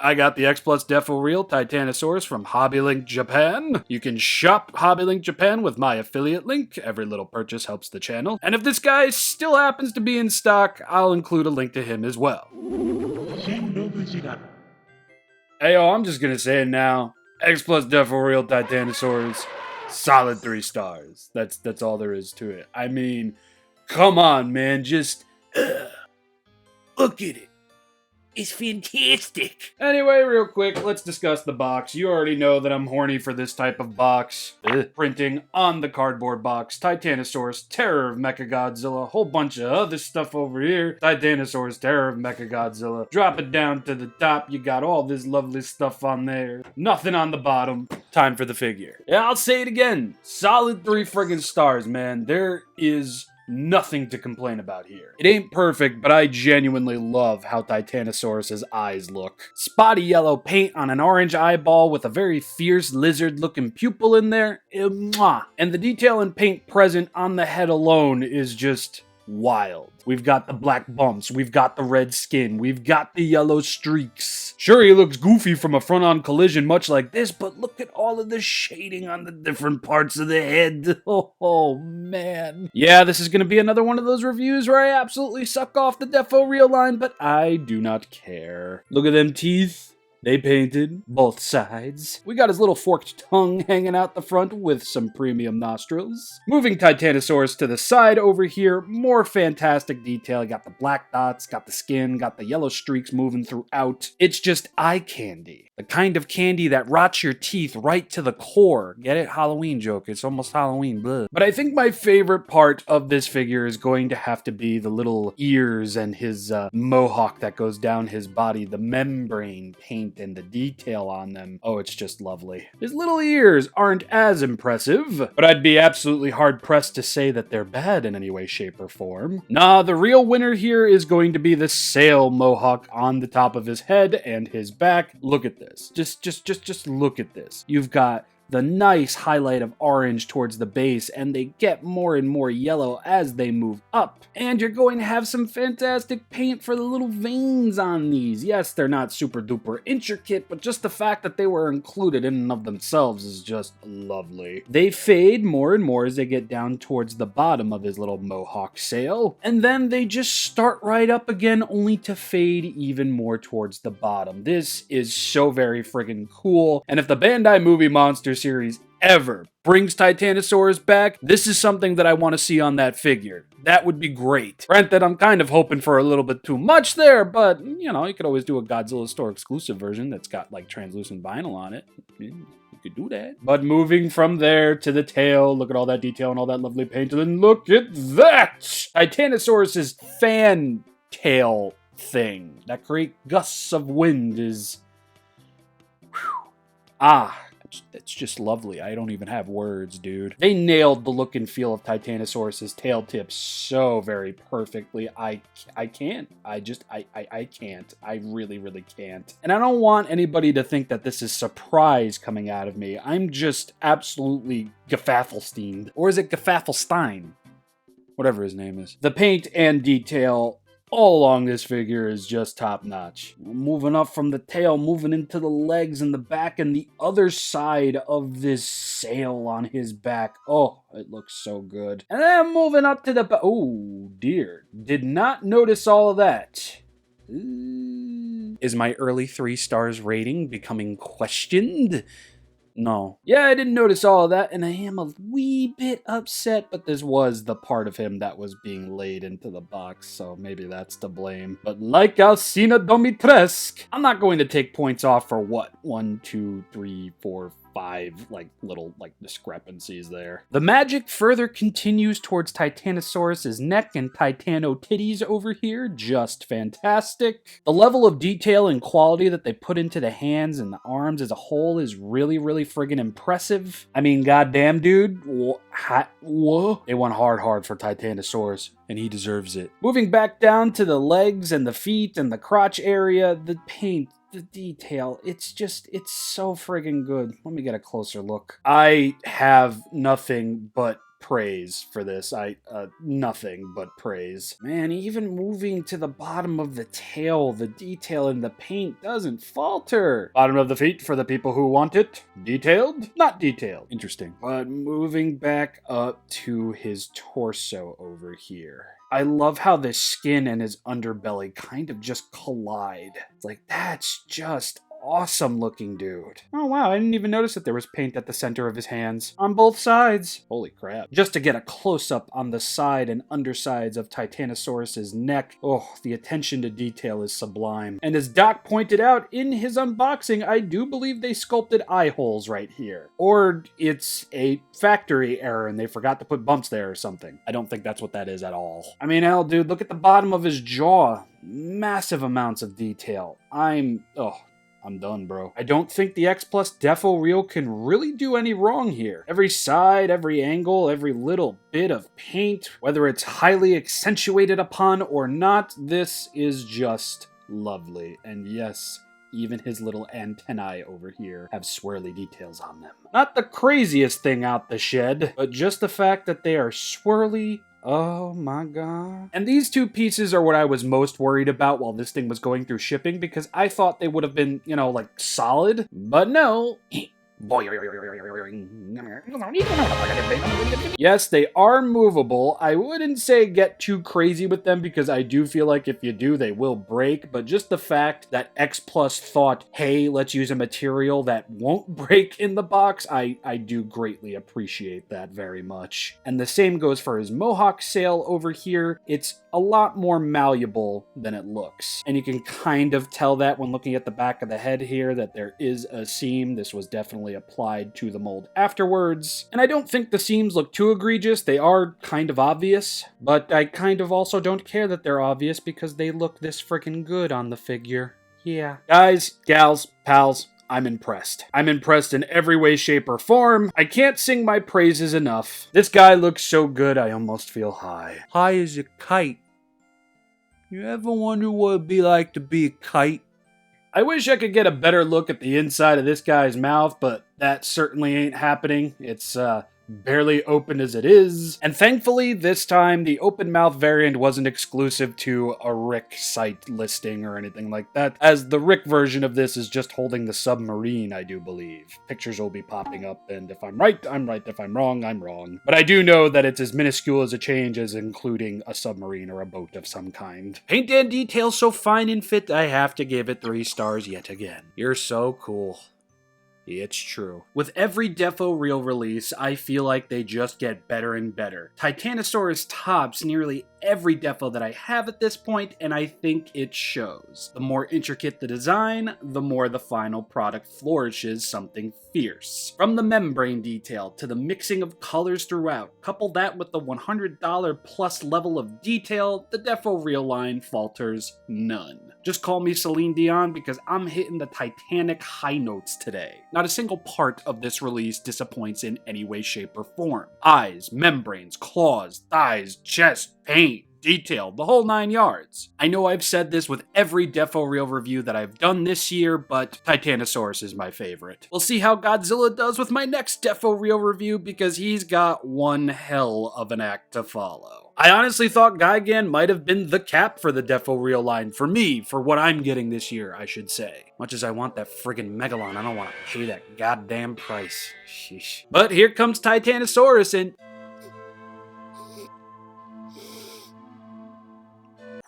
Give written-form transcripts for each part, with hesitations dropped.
I got the Xplus DefoReal Titanosaurus from HobbyLink Japan. You can shop HobbyLink Japan with my affiliate link. Every little purchase helps the channel. And if this guy still happens to be in stock, I'll include a link to him as well. ShinRobjira. Hey, yo, I'm just gonna say it now. Xplus DefoReal Titanosaurus, solid 3 stars. That's all there is to it. I mean, come on, man, just look at it. It's fantastic. Anyway, real quick, let's discuss the box. You already know that I'm horny for this type of box. Printing on the cardboard box. Titanosaurus, Terror of Mechagodzilla. A whole bunch of other stuff over here. Titanosaurus, Terror of Mechagodzilla. Drop it down to the top. You got all this lovely stuff on there. Nothing on the bottom. Time for the figure. Yeah, I'll say it again. Solid 3 friggin' stars, man. There is nothing to complain about here. It ain't perfect, but I genuinely love how Titanosaurus's eyes look. Spotty yellow paint on an orange eyeball with a very fierce lizard-looking pupil in there. Mwah. And the detail and paint present on the head alone is just wild. We've got the black bumps, we've got the red skin, we've got the yellow streaks. Sure, he looks goofy from a front-on collision much like this, but look at all of the shading on the different parts of the head. Oh man. Yeah, this is gonna be another one of those reviews where I absolutely suck off the DefoReal line, but I do not care. Look at them teeth. They painted both sides. We got his little forked tongue hanging out the front with some premium nostrils. Moving Titanosaurus to the side over here, more fantastic detail. Got the black dots, got the skin, got the yellow streaks moving throughout. It's just eye candy. The kind of candy that rots your teeth right to the core. Get it? Halloween joke. It's almost Halloween. Blah. But I think my favorite part of this figure is going to have to be the little ears and his mohawk that goes down his body. The membrane paint and the detail on them. Oh, it's just lovely. His little ears aren't as impressive, but I'd be absolutely hard-pressed to say that they're bad in any way, shape, or form. Nah, the real winner here is going to be the sail mohawk on the top of his head and his back. Look at this. Just look at this. You've got the nice highlight of orange towards the base, and they get more and more yellow as they move up. And you're going to have some fantastic paint for the little veins on these. Yes, they're not super duper intricate, but just the fact that they were included in and of themselves is just lovely. They fade more and more as they get down towards the bottom of his little mohawk sail, and then they just start right up again, only to fade even more towards the bottom. This is so very friggin' cool, and if the Bandai Movie Monster series ever brings Titanosaurus back, this is something that I want to see on that figure. That would be great. Granted, I'm kind of hoping for a little bit too much there, but, you know, you could always do a Godzilla Store exclusive version that's got, like, translucent vinyl on it. You could do that. But moving from there to the tail, look at all that detail and all that lovely paint, and then look at that! Titanosaurus's fan tail thing. That great gusts of wind is... Whew. Ah. It's just lovely. I don't even have words, dude. They nailed the look and feel of Titanosaurus's tail tip so very perfectly. I can't. I can't. I really can't. And I don't want anybody to think that this is surprise coming out of me. I'm just absolutely Gefaffelsteined. Or is it Gefaffelstein? Whatever his name is. The paint and detail all along this figure is just top notch. Moving up from the tail, moving into the legs and the back and the other side of this sail on his back. Oh, it looks so good. And then moving up to the oh dear. Did not notice all of that. Is my early 3 stars rating becoming questioned? No. Yeah, I didn't notice all of that, and I am a wee bit upset, but this was the part of him that was being laid into the box, so maybe that's to blame. But like Alcina Domitrescu, I'm not going to take points off for what? 1, 2, 3, 4, 5, like, little, like, discrepancies there. The magic further continues towards Titanosaurus's neck and Titano titties over here. Just fantastic. The level of detail and quality that they put into the hands and the arms as a whole is really friggin' impressive. I mean, goddamn, dude. Whoa. They went hard for Titanosaurus, and he deserves it. Moving back down to the legs and the feet and the crotch area, the paint, the detail, it's so friggin' good. Let me get a closer look. I have nothing but praise for this. Nothing but praise. Man, even moving to the bottom of the tail, the detail in the paint doesn't falter. Bottom of the feet for the people who want it. Detailed? Not detailed. Interesting. But moving back up to his torso over here. I love how the skin and his underbelly kind of just collide. It's like, that's just awesome looking, dude. Oh wow, I didn't even notice that there was paint at the center of his hands. On both sides. Holy crap. Just to get a close-up on the side and undersides of Titanosaurus's neck. Oh, the attention to detail is sublime. And as Doc pointed out in his unboxing, I do believe they sculpted eye holes right here. Or it's a factory error and they forgot to put bumps there or something. I don't think that's what that is at all. I mean, hell, dude, look at the bottom of his jaw. Massive amounts of detail. I'm done, bro. I don't think the Xplus DefoReal can really do any wrong here. Every side, every angle, every little bit of paint, whether it's highly accentuated upon or not, this is just lovely. And yes, even his little antennae over here have swirly details on them. Not the craziest thing out the shed, but just the fact that they are swirly. Oh my god. And these two pieces are what I was most worried about while this thing was going through shipping, because I thought they would have been, you know, like solid. But no. Yes, they are movable. I wouldn't say get too crazy with them because I do feel like if you do, they will break. But just the fact that Xplus thought, hey, let's use a material that won't break in the box, I do greatly appreciate that very much. And the same goes for his Mohawk sail over here. It's a lot more malleable than it looks. And you can kind of tell that when looking at the back of the head here that there is a seam. This was definitely applied to the mold afterwards. And I don't think the seams look too egregious. They are kind of obvious, but I kind of also don't care that they're obvious because they look this freaking good on the figure. Yeah. Guys, gals, pals, I'm impressed. I'm impressed in every way, shape, or form. I can't sing my praises enough. This guy looks so good, I almost feel high. High as a kite. You ever wonder what it'd be like to be a kite? I wish I could get a better look at the inside of this guy's mouth, but that certainly ain't happening. It's, barely open as it is. And thankfully, this time, the open mouth variant wasn't exclusive to a Rick site listing or anything like that, as the Rick version of this is just holding the submarine, I do believe. Pictures will be popping up, and if I'm right, I'm right. If I'm wrong, I'm wrong. But I do know that it's as minuscule as a change as including a submarine or a boat of some kind. Paint and detail so fine and fit, I have to give it 3 stars yet again. You're so cool. It's true. With every DefoReal release, I feel like they just get better and better. Titanosaurus tops nearly every Defo that I have at this point, and I think it shows. The more intricate the design, the more the final product flourishes something fierce. From the membrane detail to the mixing of colors throughout, couple that with the $100 plus level of detail, the DefoReal line falters none. Just call me Celine Dion because I'm hitting the Titanic high notes today. Not a single part of this release disappoints in any way, shape, or form. Eyes, membranes, claws, thighs, chest, paint, detail, the whole 9 yards. I know I've said this with every DefoReal review that I've done this year, but Titanosaurus is my favorite. We'll see how Godzilla does with my next DefoReal review because he's got one hell of an act to follow. I honestly thought Gigan might have been the cap for the DefoReal line, for me, for what I'm getting this year, I should say. Much as I want that friggin' Megalon, I don't want to pay that goddamn price. Sheesh. But here comes Titanosaurus and...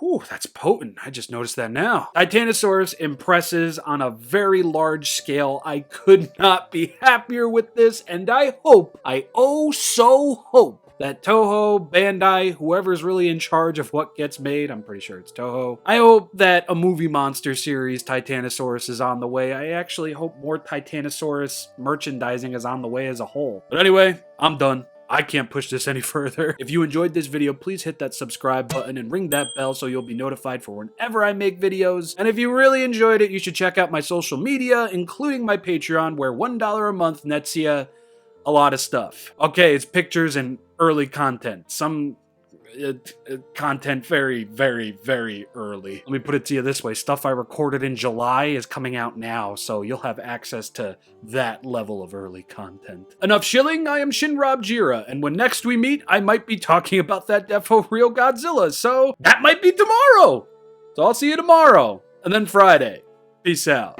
Whew, that's potent. I just noticed that now. Titanosaurus impresses on a very large scale. I could not be happier with this, and I hope, I oh so hope, that Toho, Bandai, whoever's really in charge of what gets made, I'm pretty sure it's Toho, I hope that a movie monster series Titanosaurus is on the way. I actually hope more Titanosaurus merchandising is on the way as a whole. But anyway, I'm done. I can't push this any further. If you enjoyed this video, please hit that subscribe button and ring that bell so you'll be notified for whenever I make videos. And if you really enjoyed it, you should check out my social media, including my Patreon, where $1 a month nets you a lot of stuff. Okay, it's pictures and early content. Some content very, very, very early. Let me put it to you this way. Stuff I recorded in July is coming out now, so you'll have access to that level of early content. Enough shilling, I am ShinRobjira, and when next we meet, I might be talking about that DefoReal Godzilla, so that might be tomorrow! So I'll see you tomorrow, and then Friday. Peace out.